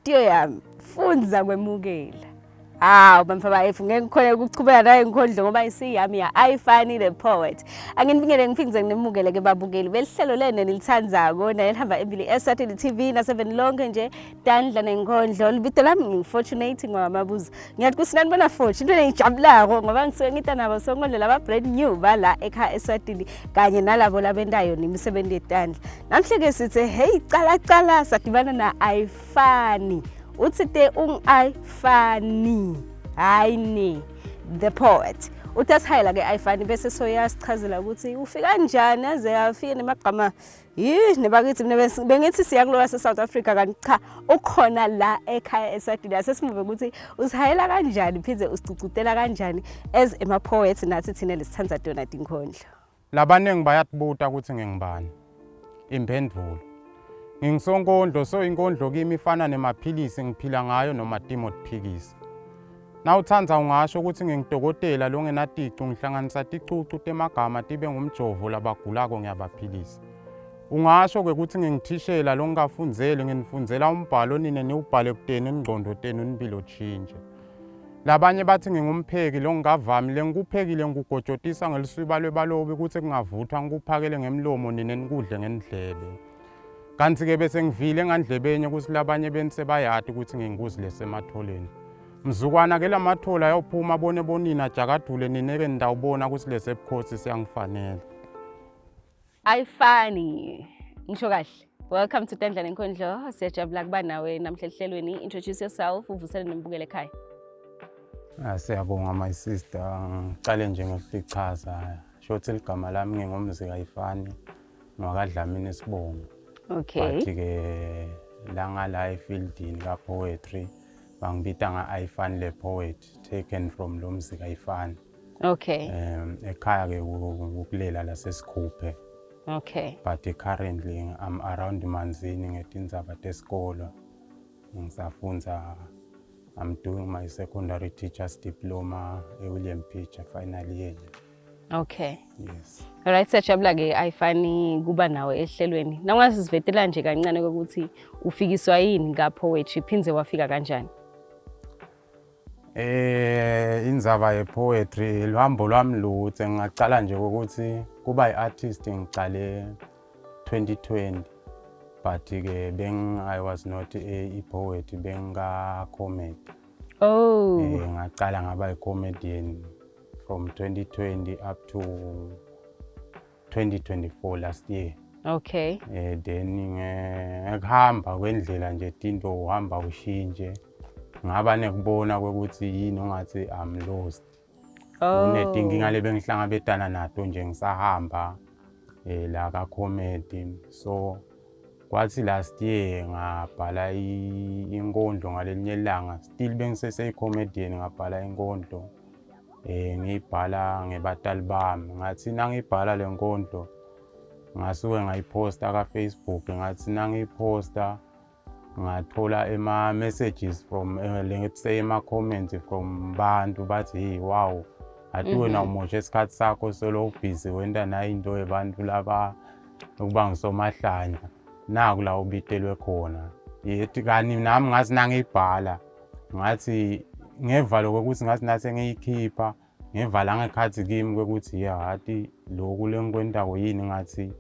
studio yami Fundza Kwemukela. Bamfabafethu ngeke ngikhona ukuchubeka naye Nkondlo ngoba isiyami ya ayifani the poet. Anginifikele ngiphindze nginemukele ke babukeli belihlelo lene nilithandzako nalihamba embili eSwatini TV na 7 lonke nje Dandla neNkondlo. Libito lami ngifortunate ngwamabuzo. Ngiyathi kusinani bona fortune into engijabulako ngoba ngisuke ngita nabo sonkondlo laba brand new bala ekhaya eSwatini kanye nalabo labentayo nemisebenzi yetandla. Namhle ke sithi hey cala sadibana na ayifani. Utsite ayifani hayini the poet utasihayela ke ayifani bese soyasichazela ukuthi ufika kanjani aze afike nemagama nebakithi mina bengithi siya kuloya South Africa kanti cha ukhona la ekhaya eSwatini asesimuve ukuthi usihayela kanjani phindze usicucutela kanjani as ema poets nathi thina lesithandza Donald Nkondlo. Labanengi bayakubuta ukuthi ngingibani imphendvulo Ngingisonkondlo so inkondlo kimi ifana nemaphilisi ngiphila ngayo noma Timothy Phikisi. Nawuthandza ungasho ukuthi ngingidokotela lo ngenaticu ngihlanganisa ticucu temagama tibe ngumjovo labagulako ngiyabaphilisa. Ungasho ke ukuthi ngingithishela lo ngingafundzeli nginifundzela umbhalo nine niubhale kuteni ingqondo tenu nimpilo tshintshe. Labanye bathi ngingumpheki lo ngingavami lengikuphekile ngikugojotisa ngelisuba lwebalobi ukuthi kungavuthwa ngikuphakele ngemlomo nine nikudle ngendlebe. Kanti ke bese ngivile ngandlebeni ukuthi labanye benise bayati ukuthi nginguzi lesematholeni. Mzukwana ke lamathola ayophuma bone bonina jakadule nineke ndawubona ukuthi lesebukhosi siyangifanele. Ayifani. Ngisho kahle. Welcome to Dandla neNkondlo. Siyajabula kuba nawe namhla ehlelweni. Introduce yourself uvusele nembukele ekhaya. Siyabonga my sister. Ngicale nje ngikuchaza. Shothi ligama lami ngingomzika ayifani. Ngwakadlamini Sibongo. Okay. Bathi ke la efieldini ka poetry bangibita nga ayifani le poet taken from lo mzika ayifani. Okay. Ekhaya ke ukulela laseSikhuphe. Okay. But currently I'm around Manzini ngetindzaba tesikolo. Ngisafundza I'm doing my secondary teacher's diploma eWilliam Pitcher final year. Okay. Yes. Alright siyajabula ke ayifani kuba nawe ehlelweni. Nawungasivetela nje kancane ukuthi ufikiswa yini nga poetry phindze wafika kanjani? Indzaba ye poetry luhambo lwami lutse ngicala nje ukuthi kuba iartist ngicale 2020 but ke I was not a poet benga comedy. Oh. Ngicala ngaba comedian from 2020 up to 2024 last year. Okay. Then ngihamba kwendlela nje tinto uhamba ushintshe. Ngaba nekubona ukuthi yini ongathi I'm lost. Unetinkinga lebe ngihlangabetana nato nje ngisahamba la ka comedy. So kwathi last year ngabhala inkondlo ngalelinye ilanga still bengisese comedian ngabhala inkondlo. Ngibhala ngebatali bami ngathi nangibhala lenkondlo ngasuke ngayiposta ka Facebook ngathi nangiyiposta ngathola ema messages from let's say ema comments from bantu bathi hey wow athi wena umoshe isikhathi sakho solo busy wenda nayo into yebantu laba ukuba ngisomahlanya naku la ubitelwe khona yethi kani nami ngathi nangibhala ngathi ngevalo ukuthi ngathi nase ngiyikhipha ngevala ngekhathi kimi ukuthi ya athi lokhu lenkwendako yini ngathi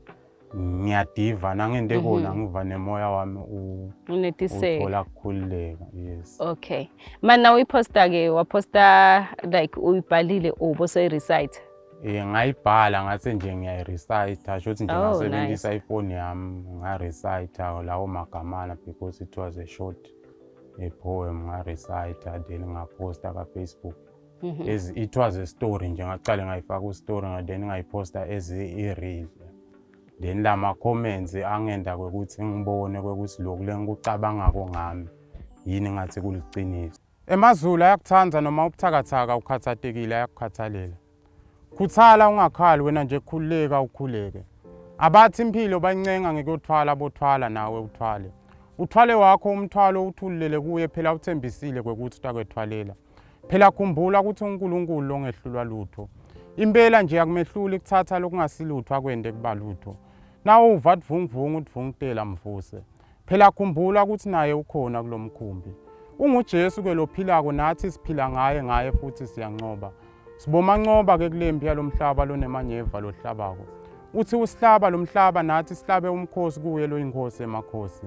ngiyadiva nangende khona ngiva nemoya wami unetiseke uthola kukhululeka. Yes. Okay. Mana uyiposta ke waposta like uyibhalile ubose recite? Ngayibhala ngase nje ngiyayirecite shothi nje ngasebenzisa iphone yami ngarecite lawo magamana because it was a short poem ngarecite then ngaposta ka Facebook. It was a story nje ngaqale ngayifaka ku story then ngayiposta as a reel. Then lama comments angenda kwekuthi ngibone kwekuthi lokhu lengikucabangako ngami yini ngathi kuliqiniso. EmaZulu ayakuthanda noma ubuthakathaka ukhathatekile ayakukhathalela. Khuthala ungakhali wena nje khuleka ukhuleke. Abathi impilo bancenga ngekuthwala bothwala nawe uthwale. Uthwale wakho umthwalo uthulele kuye phela uthembisile kwekuthi utakwethwalela. Phela khumbula ukuthi uNkulunkulu longehlulwa lutho. Impela nje akumehluli ukuthatha lokungasilutho akwende kubalutho. Nawo uva dvungvungu udvungutela mvuse. phela khumbula ukuthi naye ukhona kulomkhumbi. UnguJesu ke lophilako nathi siphila ngaye futhi siyanqoba. Sibomanqoba ke kulempi yalomhlaba lonemanyeva lohlabako. Uthi usihlaba lomhlaba nathi sihlabe umkhosi kuye lo inkosi emakhosi.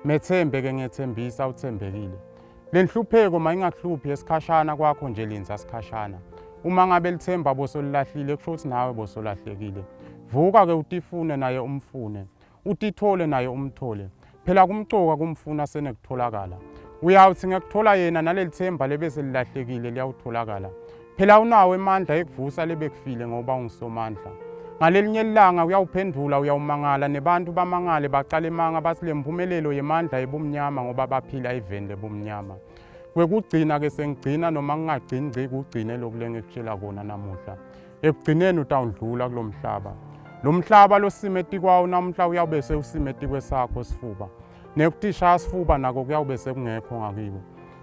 Methembe ke ngethembisa uthembekile. Lenhlupheko mayingakuhluphi esikhashana kwakho nje linza sikhashana. Uma ngabe lithemba bosolilahlile kusho ukuthi nawe bosolahlekile. Vuka ke utifune naye umfune. Utithole naye umthole. Phela kumcoka kumfuna senekutholakala. Uyawuthi ngekuthola yena naleli themba lebese lilahlekile liyawutholakala. Phela unawo emandla ekuvusa lebekufile ngoba ungisomandla. Ngalelinye ilanga uyawuphendula uyawumangala nebantu bamangale baqala emanga bathi lempumelelo yemandla ebumnyama ngoba baphila eveni lebumnyama. Kwekugcina ke sengigcina noma ngingagcini ngci kugcine lokule ngikutshela kona namuhla. Ekugcineni utawudlula kulomhlaba. Lo mhlaba losimeti kwawo namhla uyawube sewusimeti kwesakho sifuba. Nekutisha sifuba nako kuyawube sekungekho ngakibo.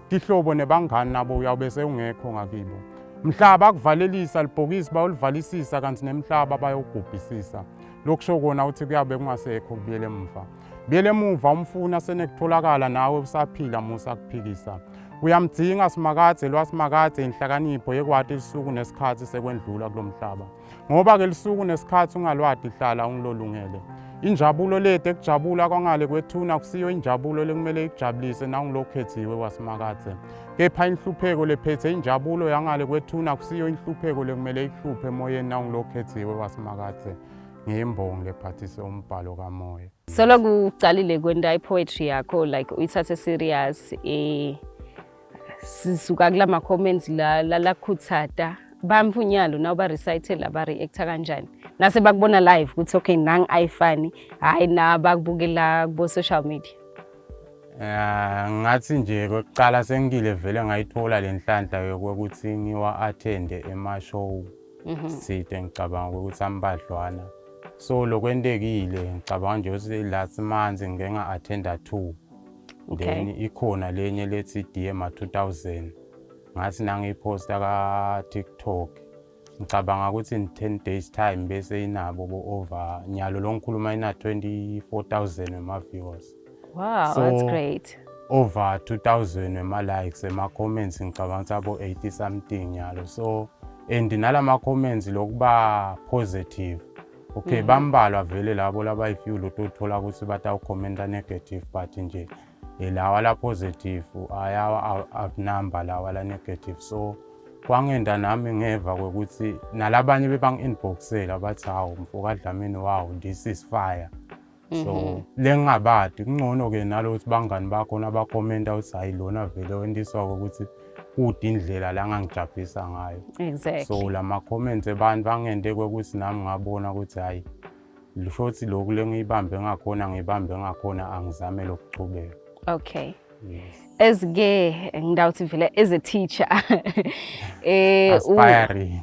Tihlobo nebangani nabo uyawube sewungekho ngakibo. Mhlaba kuvalelisa libhokisi bayolivalisisa kanti nemhlaba bayogubhisisa. Lokusho kona uthi kuyabe kungasekho kubiyele emuva. Biyele emuva umfuna senekutholakala nawe usaphila musa kuphikisa. Uyamdinga simakade lwasimakade inhlakanipho yekwati lisuku nesikhathi sekwendlula kulomhlaba. Ngoba ke lisuku nesikhathi ungalwadi hlala ungilolungele. Injabulo lethe kujabula kwangale kwethuna kusiyo injabulo lekumele ikujabulise na ungilokhethiwe wasimakade. Kepha inhlupheko lephethe injabulo yangale kwethuna kusiyo inhlupheko lekumele ihluphe emoyeni na ungilokhethiwe wasimakade. Ngiyimbongi lephathise umbhalo kamoya. Solo kucalile kwenda ipoetry yakho like uyithathe serious sisuka kulama comments la khuthata bamfunyalo nawo ba recite laba react kanjani nase bakubona live ukuthi okay nang ayifani hayi na bakubukela kubo social media. Ngathi nje kokuqala sengile vele ngayithola lenhlanhla yokuthi ngiwa attend ema show sithe ngicabanga ukuthi ambadlwana so lokwendekile ngicabanga nje ukuthi last month ngenga attenda 2 then ikhona lenye lethi DM 2000 ngathi nangiposta ka TikTok ngicabanga ukuthi in 10 days time bese inabo bo over nyalo longikhuluma ina 24,000 ema viewers. Wow, so, that's great. Over 2,000 ema likes ema comments ngicabanga abo 80 something nyalo so and nalama comments lokuba positive. Okay, bambalwa vele labo labayifeel utothola ukuthi batawu commenta negative but nje lawa la positive ayawa outnumber lawa la negative so kwangenda nami ngeva ukuthi nalabanye bebang inboxela bathi hawo mfoka Dlamini wow this is fire. So lengabadi kungcono ke nalokuthi bangani bakho naba commenta uthi hayilona vele wendiswa ukuthi kude indlela la ngangijabulisa ngayo. Exactly. So lama comments abantu bangende kwekuthi nami ngabona ukuthi hayi lishothi lokhu lengiyibambe ngakhona ngibambe ngakhona angizame lokuchubeka. Okay. Yes. Ezge ngidawuthi vele as a teacher aspiring.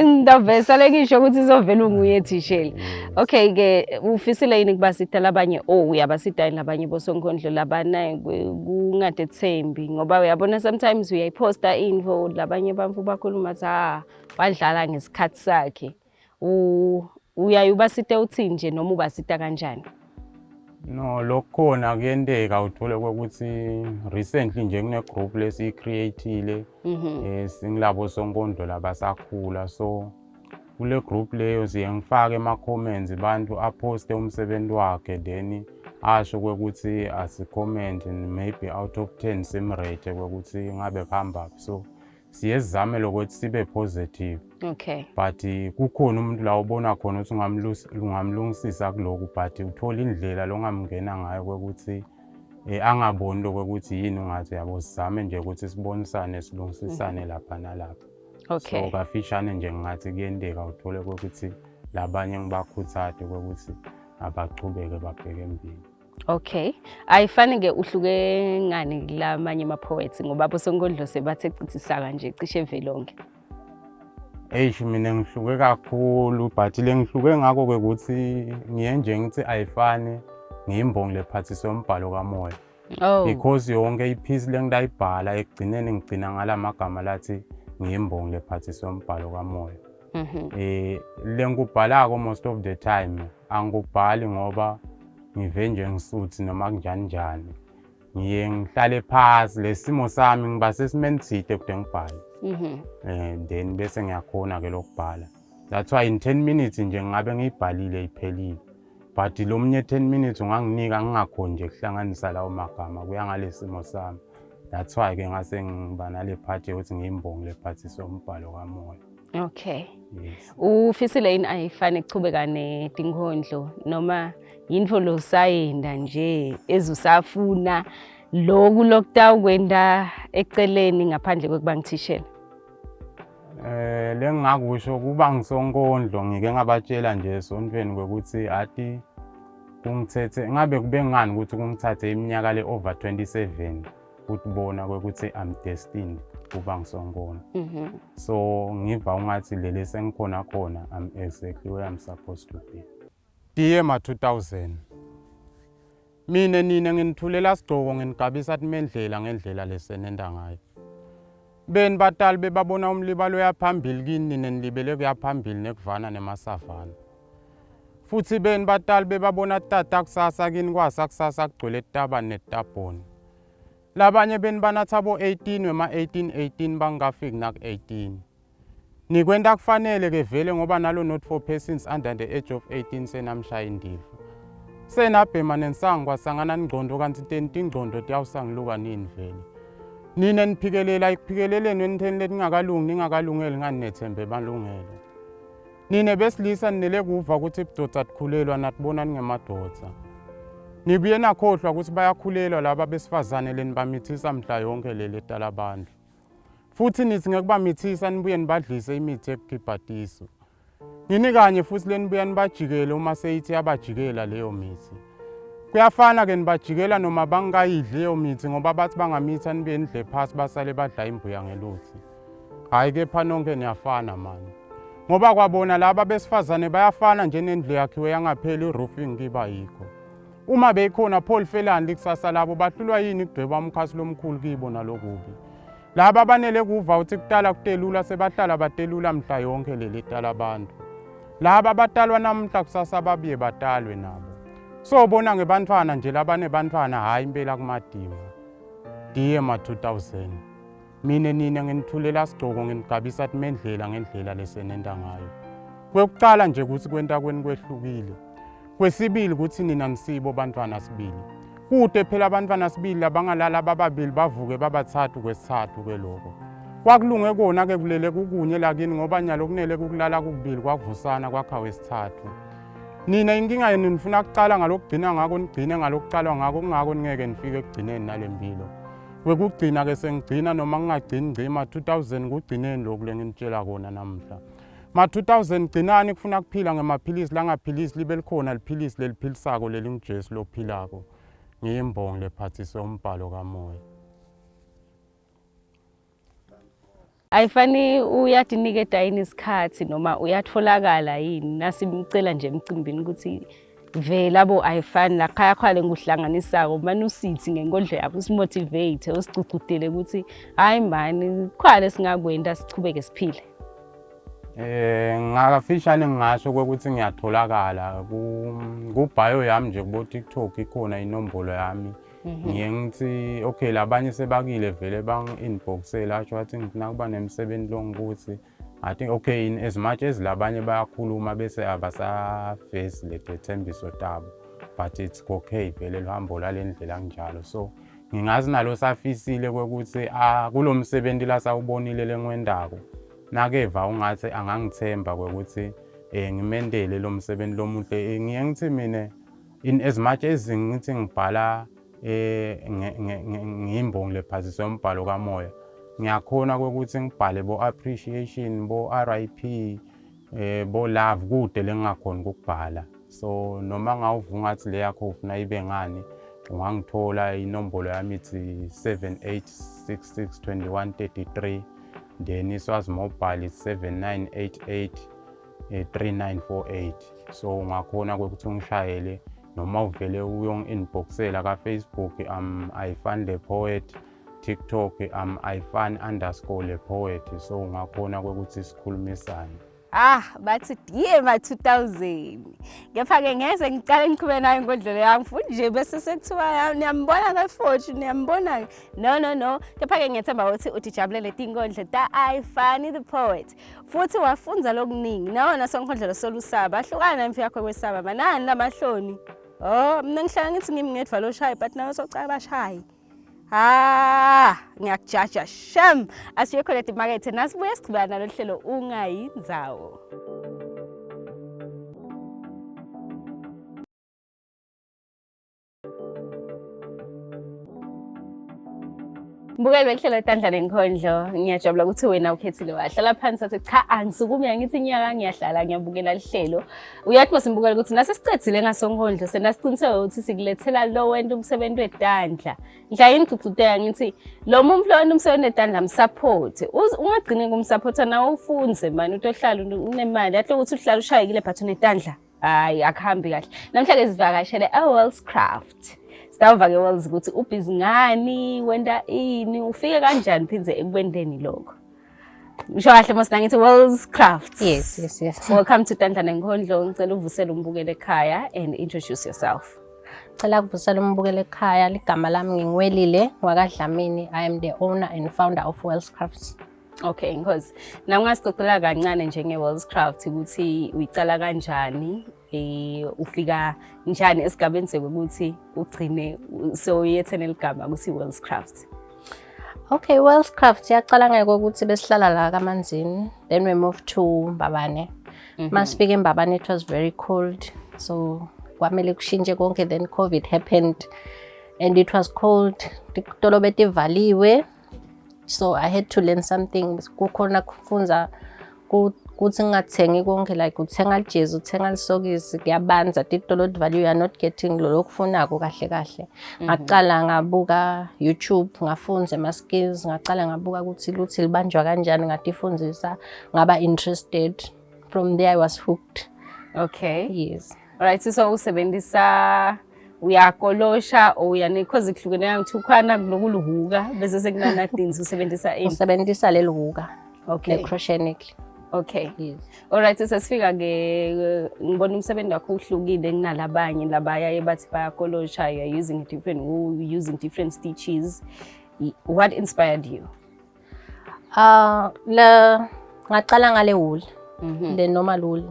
ngidavesa lengisho ukuthi izovela unguye thishela. Okay ke ufisile yini kubasita labanye uyabasita labanye bosonkondlo labana kungade thembi ngoba uyabona sometimes uyayiposta info labanye bamfu bakhuluma za wadlala ngesikhathi sakhe uyayubasita uthi nje noma ubasita kanjani? No, lokhona kuyenteka uthole ukuthi recently nje kune group lesi createile singilabo sonkondlo labasakhula so kule group leyo siye ngifake ema comments abantu aposte umsebenzi wakhe then asho ukuthi asicomment maybe out of 10 simrate ukuthi ngabe phamba so siyezame lokuthi sibe positive. Okay. But kukhona umuntu la ubona khona ukuthi ungamlungisisa kuloko but uthola indlela longamngena ngayo ukuthi angaboni lokuthi yini ungathi yabo sizame nje ukuthi sibonisane silungisisane lapha nalapha. Okay. So kafishane nje ngathi kuyendeka uthole ukuthi labanye ngibakhuthade ukuthi abachubeke babheke embili. Okay. Ayifani ke uhluke ngani lamanye ama poets ngoba bosonkondlo sebathe cithi nje cishe velonke. Mina ngihluke kakhulu but lengihluke ngako ukuthi ngiyenje ngithi ayifani ngiyimbongi lephathise umbhalo kamoya. Because yonke ipiece lengidayibhala ekugcineni ngigcina ngalamagama lathi ngiyimbongi lephathise umbhalo kamoya. Lengubhalako most of the time angubhali ngoba ngive nje ngisuthi noma kunjani njani ngiye ngihlale phasi lesimo sami ngiba sesimeni side kude ngibhale then bese ngiyakhona ke lokubhala. That's why in 10 minutes nje ngabe ngiyibhalile iphelile. But lo mnye 10 minutes unganginika ngingakhona nje kuhlanganisa lawo magama kuya ngalesimo sami. That's why ke ngase ngiba nale part ukuthi ngiyimbongi lephathisa umbhalo kamoya. Okay. Yes. Ufisile yini ayifane kuchubeka neDinkondlo noma yinfo lo sayenda nje ezusafuna lokhu lockdown kwenda eceleni ngaphandle kwekuba ngithishela? Lengakusho kuba ngisonkondlo ngike ngabatshela nje esontweni kwekuthi ati kungithethe ngabe kube ngani ukuthi kungithathe iminyaka le over 27 ukubona kwekuthi I'm destined kuba ngisonkondlo. So ngiva ungathi lele sengikhona khona I'm exactly where I'm supposed to be. Diye ma 2000 mina nina nginithulela sigqoko nginigabisa athi mendlela ngendlela lesenenda ngayo. Ben batali bebabona umlibalo yaphambili kini nenilibele kuyaphambili nekuvana nemasavana. Futhi ben batali bebabona tata kusasa kini kwasa kusasa kugcwele itabane netaponi. Labanye ben banatha bo 18 wema 18 bangafiki nak 18. Nikwenda kufanele ke vele ngoba nalo not for persons under the age of 18 senamshaya indivu. Senabhema nensangwa sangana ngqondo kanti tenti ingqondo tiyawusangiluka nini vele. Nina niphikelele ikuphikeleleni wenitheni letingakalungi ningakalungeli ngani nethembe balungelo. Nine besilisa ninele kuva ukuthi ibudoda sikhulelwa natibona ningemadoda. Nibuye nakhohlwa ukuthi bayakhulelwa laba besifazane leni bamithisa mhla yonke leli talabantu. Futhi nithi ngekubamithisa nibuye nibadlise imithi ekukhiphathiso. Nini kanye futhi leni buya nibajikele uma seyithi yabajikela leyo mithi. Kuyafana ke nibajikela noma bangayidli leyo mithi ngoba bathi bangamitha nibe nidle phasi basale badla imbuya ngeluthi. Hayi kepha nonke niyafana manje. Ngoba kwabona laba besifazane bayafana nje nendle yakhiwe yangapheli roofing kiba yikho. Uma beyikhona Paul Felani likusasa labo bahlulwa yini kugweba umkhasi lomkhulu kibo nalokubi. Laba banele kuva uthi kutala kutelula sebahlala batelula mhla yonke leli tala abantu. Laba batalwa namhla kusasa babiye batalwe nabo. So bona ngebantwana nje labane bantwana hayi impela kumadima. Diye ma 2000. Mine nina nginithulela sigqoko nginigabisa athi mendlela ngendlela lesenenda ngayo. Kwekuqala nje ukuthi kwenta kweni kwehlukile. Kwesibili ukuthi nina nisibo bantwana sibili. Kude phela abantwana sibili labangalala bababili bavuke babathathu kwesithathu ke lokho. Kwakulunge kona ke kulele kukunye lakini ngoba nyalo kunele kukulala kubili kwavusana kwakha wesithathu. Nina inkinga yenu nifuna kuqala ngalokugcina ngako nigcine ngalokuqalwa ngako kungako ningeke nifike ekugcineni nalempilo. Wekugcina ke sengigcina noma ngingagcini ngcima 2000 kugcineni lokhu lenginitshela kona namhla. Ma 2000 gcinani kufuna kuphila ngemaphilisi langaphilisi libe likhona liphilisi leliphilisako lelinguJesu lophilako. Ngiyimbongi lephathisa umbhalo kamoya. Ayifani uyadinike dayini isikhathi noma uyatholakala yini nasimcela nje emcimbini ukuthi vela bo ayifani la khaya khale nguhlanganisako manje usithi ngenkondlo yakho usimotivate usicugudele ukuthi hayi mani khwale singakwenda sichubeke siphile. Ngakafishane ngingasho ukuthi ngiyatholakala ku bio yami nje kubo TikTok ikhona inombolo yami. Ngiye ngithi okay labanye sebakile vele bang inboxela asho athi ngifuna kuba nemsebenzi lo ngikuthi I think okay in as much as labanye bayakhuluma bese abasafesi lethembiso tabo but it's okay vele lohambo lalendlela kanjalo. So ngingazi nalo safisile kwekuthi kulomsebenzi la sawubonile lengwendako nakeva ungathi angangithemba kwekuthi ngimendele lo msebenzi lomuhle. Ngiye ngithi mina in as much as ngithi ngibhala ngiyimbongi lephathisa umbhalo kamoya ngiyakhona kwekuthi ngibhale bo appreciation bo RIP bo love kude lengakhona ukubhala. So noma ngawuvunga athi le yakho ufuna ibe ngani ungangithola inombolo yami ithi 78662133 then iswazi mobile is 7988 3948. So ungakhona kwekuthi ngishayele noma uvele uyong-inboxela ka-Facebook Ayifani the poet, TikTok Ayifani_the poet. So ungakhona kwekuthi sikhulumisane. Bathi diye ma 2000. Kepha-ke ngeze ngicale ngiqhubeke nayo inkondlo yami futhi nje bese sekuthiwa niyambona ngefortune niyambona. No. Kepha-ke ngiyethemba ukuthi utijabulele tinkondlo ta-Ayifani the Poet. Futhi wafunza lokuningi. Nawona sonkondlo solusaba. Ahlukana nemfi yakho kwesaba manani lamahloni. Mina ngihlala ngithi ngimi ngedwa lo shayi but nawe socala bashayi. Ngiyakujaja shem. Asiye Connect Market nasibuye siqhubana nalo hlelo ungayinzawo. Mbukeli behlelo Tandla Nenkondlo, ngiyajabula ukuthi wena ukhethile wahlala phansi wathi cha angisukumi ngithi inyaka ngiyahlala ngiyabukela lihlelo. Uyathi masimbukela ukuthi nasesicedzile ngasonkondlo senasiqiniseke ukuthi sikulethela lo wena umsebenzi wetandla. Ngidla ingiciciteka ngithi lo muntu lo wena umsebenzi wetandla msupport. Ungagcine kumsupport nawe ufunze man utohlala unemali ahle ukuthi uhlala ushayekile but unetandla. Hayi akuhambi kahle. Namhlanje sivakashele Wellscraft. Sitawuva ke Wells ukuthi ubhizi ngani, wenda ini, ufike kanjani phinze ekwendeni lokho. Ngisho kahle mase ngithi Wellscraft. Yes. Welcome to Tandla Nenkondlo. Ngicela uvusele umbukele ekhaya and introduce yourself. Ngicela ukuvusela umbukele ekhaya ligama lami ngingiwelile wakadlamini. I am the owner and founder of Wellscraft. Okay, because na ungasixoxela kancane njenge Wellscraft ukuthi uyicala kanjani, ufika njani esigabeni sekuthi ugcine so yethene ligama kuthi Wellscraft. Okay, Wellscraft yaqala ngeke ukuthi besihlala la kaManzini, then we moved to Mbabane. Masifika eMbabane it was very cold, so kwamele kushintshe konke, then COVID happened and it was cold, titolo betivaliwe. So I had to learn something. Kukhona kufunza ukuthi ngingathengi konke like uthenga ijezi, uthenga lisokisi, kuyabanza titolo value, you are not getting lo kufunako kahle. Ngaqala ngabuka YouTube, ngafunza ama skills, ngaqala ngabuka ukuthi libanjwa kanjani, ngatifundisa, ngaba interested. From there I was hooked. Okay. Yes. Alright, so usebenzisa uyakolosha uyanikhoza kuhlukene ngithi ukhana kulokuluhuka bese sekunana things usebenzisa ini? Usebenzisa leluhuka. Okay. Ne crochet. Okay. Yes. Alright, sesifika ke ngibona umsebenzi wakho uhlukile kunalabanye labaya bathi bayakolosha, you are using different wool, using different stitches. What inspired you? Ngaqala ngale wool. The normal wool.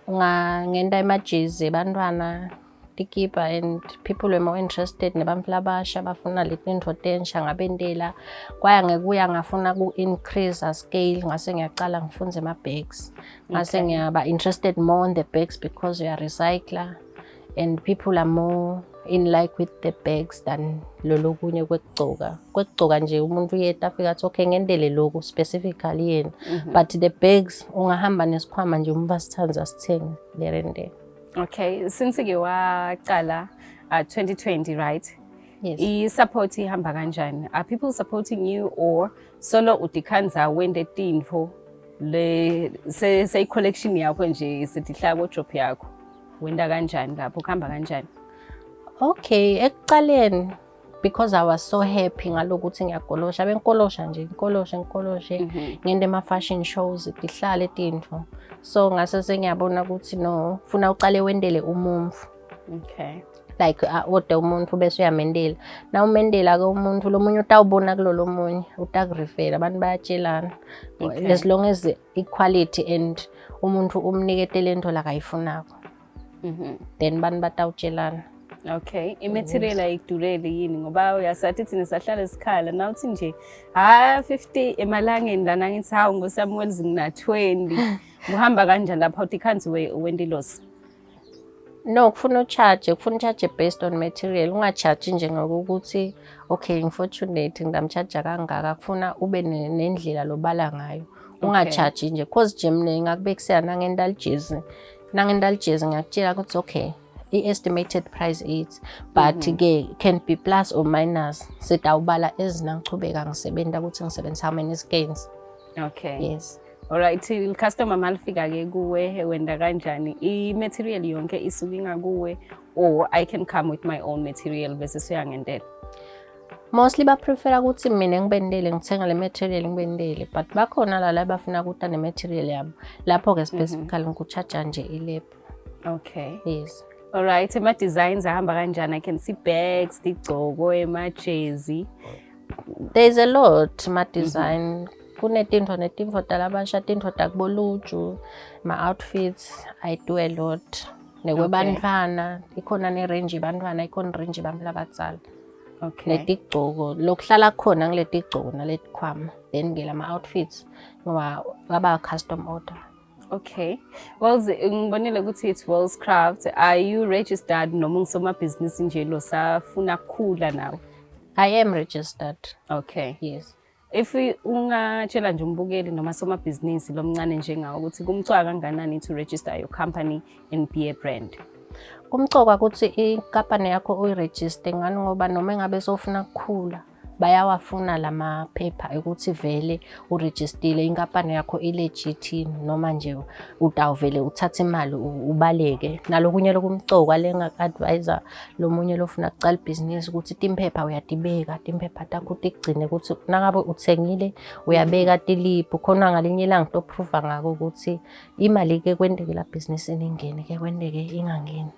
Ngenda emajezi bantwana tikipa and people were more interested nebantu labasha bafuna letinto tensha ngabendela kwaya ngekuya ngafuna ku increase scale ngase ngiyaqala ngifunze ama bags ngase ngiyaba interested more on the bags because we are recycler and people are more in like with the bags than lolokunye kwekugcoka nje umuntu uyeta afika athi okay ngendele lokho specifically yena but the bags ungahamba nesikhwama nje umba sithanza sithenge there and there. Okay, since ke waqala 2020, right? Yes. I-support ihamba kanjani? Are people supporting you or solo udikhanza wende tinfo le say collection yakho nje setihlala ko drop yakho? Wenda kanjani lapho kuhamba kanjani? Okay, ekuqaleni because I was so happy ngalokuthi ngiyakolosha benkolosha nje ngikoloshe ngende ama fashion shows tihlale tinfo. So ngase sengiyabona ukuthi no ufuna uqale wendele umumfu. Okay. Like ode umuntu bese uyamendela. Na umendela ke umuntu lomunye utawubona kulolo munye utakurefera abantu bayatshelana. As long as equality and umuntu umniketele into la kayifunako. Then abantu batawutshelana. Okay, i-material ayidurele yini ngoba uyasathi thina sahlala esikhala nawuthi nje 50 emalangeni lana ngithi hawu ngoSamuel zingina 20 uhamba kanjani lapha utikhanzi wendilosi? No, kufuna charge based on material. Ungacharge nje ngokuthi okay unfortunate ngidamcharge kangaka kufuna ube nendlela lobala ngayo. Ungacharge nje cause Gemini ngakubekisela nangendalijezi ngiyakutshela ukuthi okay estimated price is but can be plus or minus setawubala ezinangichubeka ngisebenta ukuthi ngisebenzisa how many skeins. Okay. Yes. Alright, il customer malifika ke kuwe wenda kanjani i-material yonke isuka ingakuwe or I can come with my own material bese siyangendela? Mostly prefer ukuthi mina ngibendele ngithenga le material ngibendele, but bakhona la bafuna ukuthi ne material yabo. Lapho ke specifically ngikucharge nje ilab. Okay. Yes. All right, ema designs ahamba kanjani? I can see bags, tigqoko, ema-jersey. There's a lot ma design. Kunetinto talabasha, tinto takboluju, ma outfits, I do a lot. Nekwebantfwana, ikhona ne range bantfwana, ikhona range bami labadzala. Okay. Letigqoko, lokuhlala khona ngiletigqoko naletikhwama. Then ngela ma outfits ngoba baba custom order. Okay. Well, ngibonile ukuthi it's Wells Craft. Are you registered noma ngusomabhizinisi nje lo safuna kukhula nawe? I am registered. Okay. Yes. If ungatshela nje umbukeli noma somabhizinisi lomncane njengawo ukuthi kumcwaka kangakanani to register your company and be a brand? Kumcoka ukuthi inkampani yakho uyiregister ngani ngoba noma engabe sofuna ukukhula bayawafuna lama paper ukuthi vele uregistile inkampani yakho ilegit noma nje utawuvele uthatha imali ubaleke nalokunye lokumcoka lenga-advisor lomunye lofuna kucala business ukuthi timphepha uyadibeka timphepha takho tigcine ukuthi nangabe uthengile uyabeka tiliphu khona ngalinye ilanga toprova ngako ukuthi imali ke kwendeke la business ingene ke kwendeke ingangeni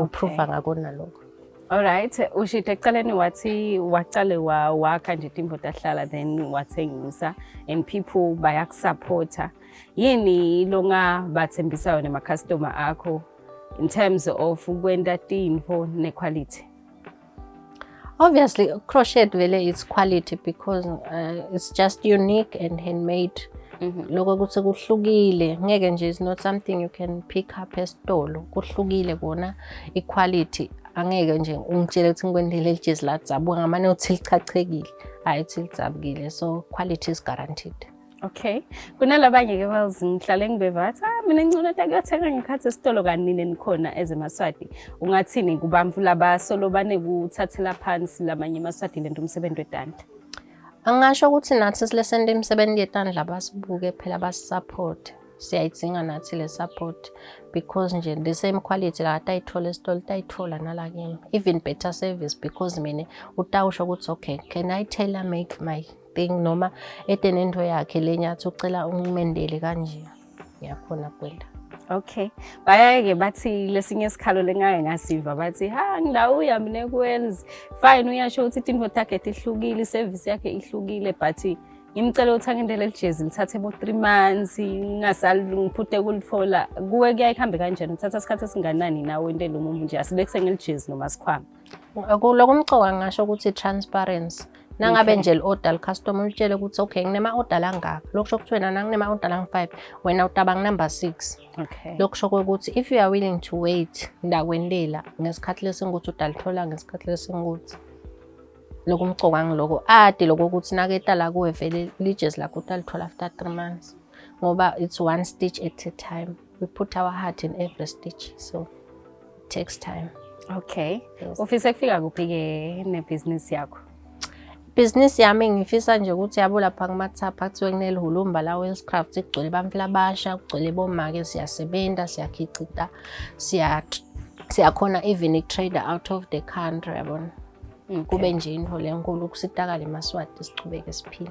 uprova ngako nalokho. All right, ushite ekuqaleni wathi waqale wakha nje timbo tahlala then wathengisa and people bayakusupporta. Yini longa bathembisa yona ma customer akho in terms of kwenda timbo ne quality? Obviously crochet vele is quality because it's just unique and handmade. Lokho ukuthi kuhlukile ngeke nje is not something you can pick up esitolo kuhlukile bona equality angeke nje ungitshele ukuthi ngikwendele ijezi la dzabuka ngamane uthi lichachekile hayi uthi lidzabukile so quality is guaranteed. Okay, kunalabanye ke bazingihlale ngibevathi mina ngcono takuyothenga ngikhathi esitolo kanini nikhona ezemaswati ungathini kubamvu labasolo bane kuthathela phansi lamanye emaswati lento umsebenzi wetandla? Angasho ukuthi nathi silesenda imisebenzi yetandla basibuke phela basisupport siyayidzinga nathi le support because nje the same quality la tayithola esitolo tayithola nala kimi even better service because mina utawusho ukuthi okay can I tailor make my thing noma etenento yakhe lenyathi ucela ungimendele kanje yakhona kwenda. Okay, bayake bathi lesinye isikhalo lengaye ngasiva bathi ha ngilawuya mina kuWells fine uyasho ukuthi tinto takhe ihlukile service yakhe ihlukile but ngimcela ukuthi angindele lijezi lithathe bo 3 months ngasali ngiphute kulithola kuwe kuyayihambe kanjani uthatha isikhathi esinganani nawe ndele umuntu nje asibekuse ngelijezi noma sikhwama? Lokumcoka ngisho ukuthi transparency nangabe nje li-order customer utshele ukuthi okay nginema order langaka lokusho ukuthi wena nanginema order lang5 wena utabanga number 6. Okay, Lokusho ukuthi if you are willing to wait ndakwendela ngesikhathi lesinguthi udalithola ngesikhathi lesinguthi lokumcoka ngiloko ade lokho ukuthi naketa la kuwe vele lijezi lakho utalithola after 3 months ngoba it's one stitch at a time. We put our heart in every stitch so it takes time. okay. Yes. Ufisa kufika kuphi ke nebusiness yakho? Business yami ngifisa nje ukuthi yabo lapha kumathapha kuthiwe kunelihulumba la Wells Craft igcwele bamfila abasha kugcwele bomake siyasebenza siyakhicita siyakhona even trader out of the country yabona. Kube nje into lenkulu ukusitakala emaswati sichubeke siphila.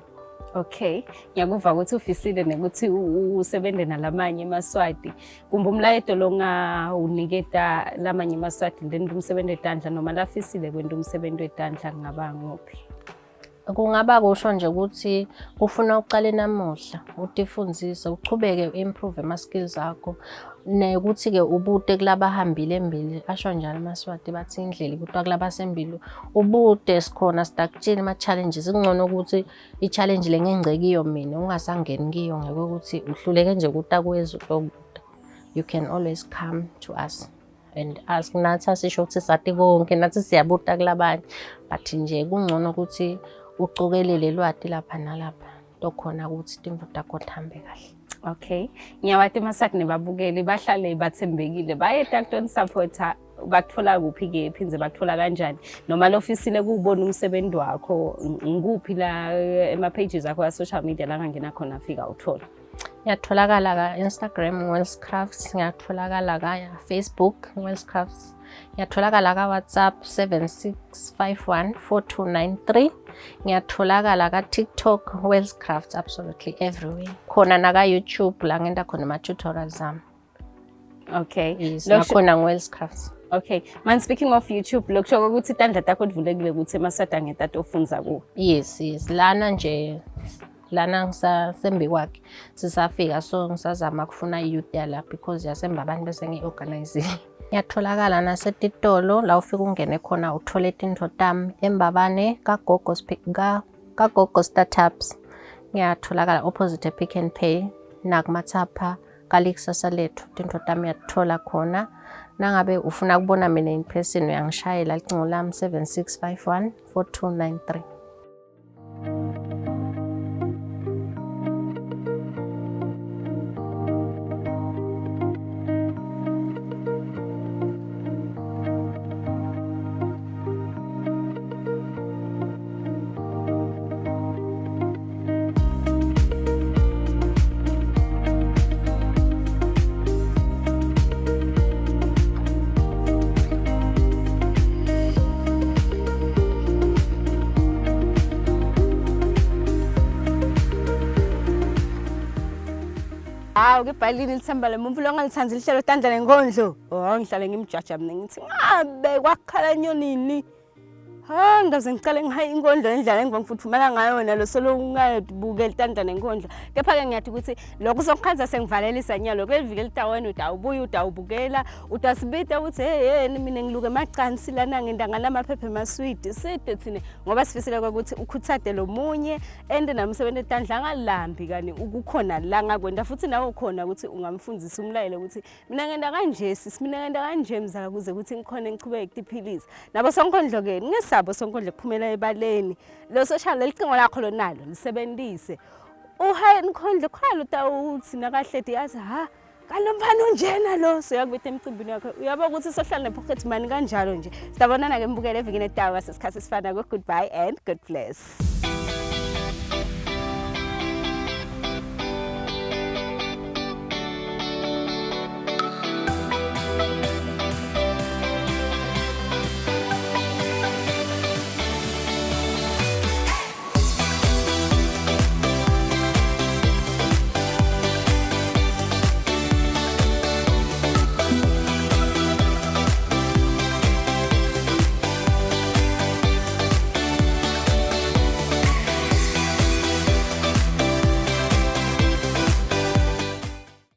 Okay, ngiyakuva ukuthi ufisile nekuthi usebende nalamanye emaswati kumbe umlayeto longa uniketa lamanye emaswati lento umsebenzi wetandla noma lafisile kwento umsebenzi wetandla ngaba ngophi? Kungaba kusho nje ukuthi ufuna uqale namuhla utifundzise uchubeke improve ama skills akho nekuthi ke ubude kulabahambile embili asho njalo emaswati bathi indlela ibutwa kulabasembili ubude sikhona stakutshini ama challenges ingcono ukuthi I challenge lengengcekiyo mina ungasangeni kiyo ngeke ukuthi uhluleke nje ukutakwezu tobuda. You can always come to us and ask nathi asisho ukuthi sathi konke nathi siyabuta kulabanye but nje kungcono ukuthi ucokelele lwati lapha nalapha tokhona ukuthi timvu takho thambe kahle. Okay, ngiyawati maswati nebabukeli bahlale bathembekile bayeta kutoni supporter bakuthola kuphi ke phinze bakuthola kanjani noma lofisile kubona umsebenzi wakho ngikuphi la ema pages akho ya social media la ngangena khona afika uthola? Ngiyatholakala ka-Instagram Wellscrafts, ngiyatholakala ka-Facebook Wellscrafts, ngiyatholakala ka-WhatsApp 76514293, ngiyatholakala ka-TikTok Wellscrafts, absolutely everywhere. Khona naka-YouTube la ngenta khona ama-tutorials ami. Okay. Yes, nakhona nge-Wellscrafts. Okay. Man, speaking of YouTube, lokusho ukuthi itandla takho livulekile ukuthi emasada ngetato ufunza kuwo. Yes. Lana ngisasembi kwakhe sisafika, so ngisazama kufuna i-youth yala because yasemba abantu bese ngi-organizile. Ngiyatholakala nasetitolo la ufika ungene khona uthole itinto tami eMbabane kaGogo Startups. Ngiyatholakala opposite Pick n Pay nakumathapha kalikusasa lethu, itinto tami uyathola khona. Nangabe ufuna kubona mina in person uyangishayela icingo lami 76514293. Hawu ke Bhalini lithemba lemuntu lo ngalithanzi lihlelo tandla nenkondlo. Oh ngihlale ngimjaja mina ngithi ngabe kwakhala nyonini. Ha ngaze ngiqale ngihaye inkondlo endlela engivangifuthumela ngayo nalo solo ungabukela itandla nenkondlo. Kepha ke ngiyathi ukuthi lokho sokukhanza sengivalelisa nyalo kwelivike litaweni utawubuya utawubukela utasibita ukuthi hey mina ngiluke macansi lana ngendanga lamaphephe maswidi side thine ngoba sifisela ukuthi ukhuthade lo munye ende namsebenzi etandla ngalambi kani ukukhona la ngakwenda futhi nawe ukhona ukuthi ungamfundisa umlayelo ukuthi mina ngenda kanje mina ngenda kanje mzala kuze ukuthi ngikhona ngichubeke iphilisi nabo sonkondlo ke ngesabo sonkondlo kuphumela ebaleni lo social licingo lakho lonalo lisebenzise uhaye inkondlo khalo utawuthi nakahle yazi ha kalombani unjena lo soyakubithi emcimbini yakho uyaba ukuthi sohlala nepocket money kanjalo nje sibonana ke mbukele evikini etawa sesikhathi sifana goodbye and God bless.